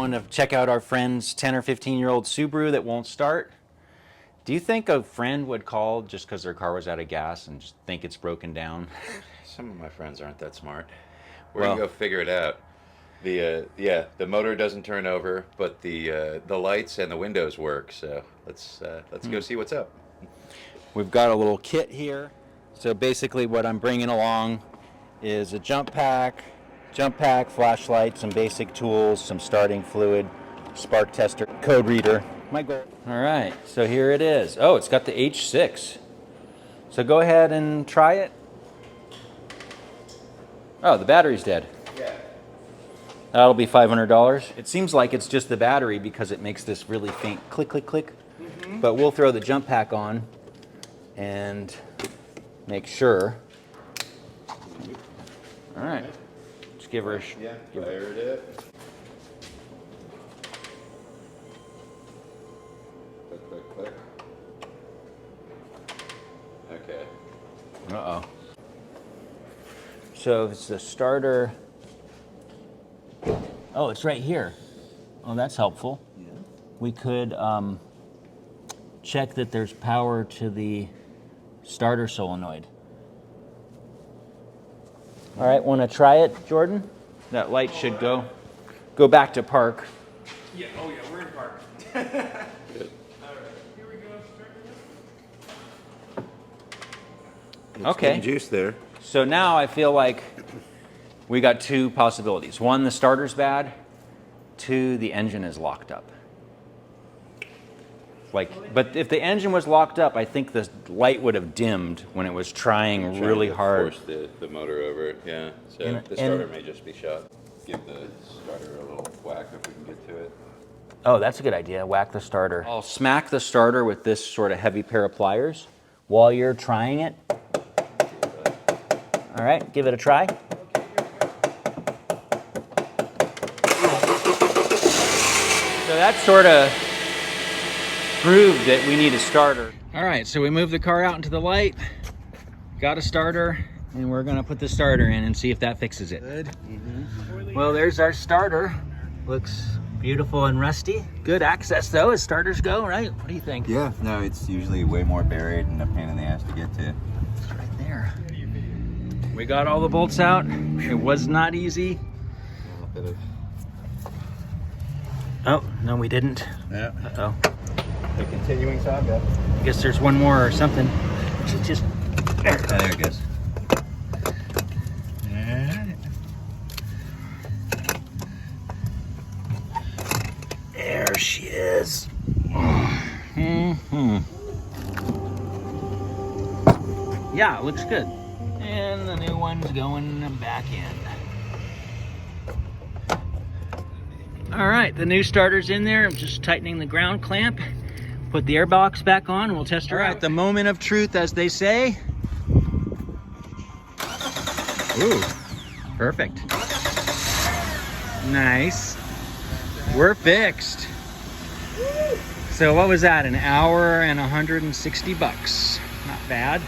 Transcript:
going to check out our friend's 10 or 15-year-old Subaru that won't start. Do you think a friend would call just because their car was out of gas and just think it's broken down? Some of my friends aren't that smart. We're gonna go figure it out. The motor doesn't turn over, but the lights and the windows work. So let's go see what's up. We've got a little kit here. So basically what I'm bringing along is a jump pack, flashlight, some basic tools, some starting fluid, spark tester, code reader. My goal. All right, so here it is. Oh, it's got the H6. So go ahead and try it. Oh, the battery's dead. Yeah. That'll be $500. It seems like it's just the battery because it makes this really faint click, click, click. Mm-hmm. But we'll throw the jump pack on and make sure. All right. Just give her a Yeah, fired it. Click, click, click. Okay. Uh-oh. So it's the starter. Oh, it's right here. Oh, that's helpful. Yeah. We could check that there's power to the starter solenoid. All right, want to try it, Jordan? That light should go back to park. Yeah, oh yeah, we're in park. Good. All right, here we go. Okay. Juice there. So now I feel like we got two possibilities. One, the starter's bad. Two, the engine is locked up. But if the engine was locked up, I think the light would have dimmed when it was trying really hard. Force the motor over, yeah. So the starter may just be shot. Give the starter a little whack if we can get to it. Oh, that's a good idea. Whack the starter. I'll smack the starter with this sort of heavy pair of pliers while you're trying it. All right, give it a try. So that sort of proved that we need a starter. All right, so we moved the car out into the light, got a starter, and we're gonna put the starter in and see if that fixes it. Good. Mm-hmm. Well, there's our starter. Looks beautiful and rusty. Good access though, as starters go, right? What do you think? Yeah, no, it's usually way more buried and a pain in the ass to get to. It's right there. We got all the bolts out. It was not easy. Oh, no, we didn't. Yeah. Uh-oh. The continuing saga. I guess there's one more or something. Just there. There it goes. Alright. There she is. Mm-hmm. Yeah, it looks good. And the new one's going back in. All right, the new starter's in there. I'm just tightening the ground clamp. Put the airbox back on and we'll test her out. The moment of truth, as they say. Ooh, perfect. Nice. We're fixed. So what was that, an hour and 160 bucks? Not bad.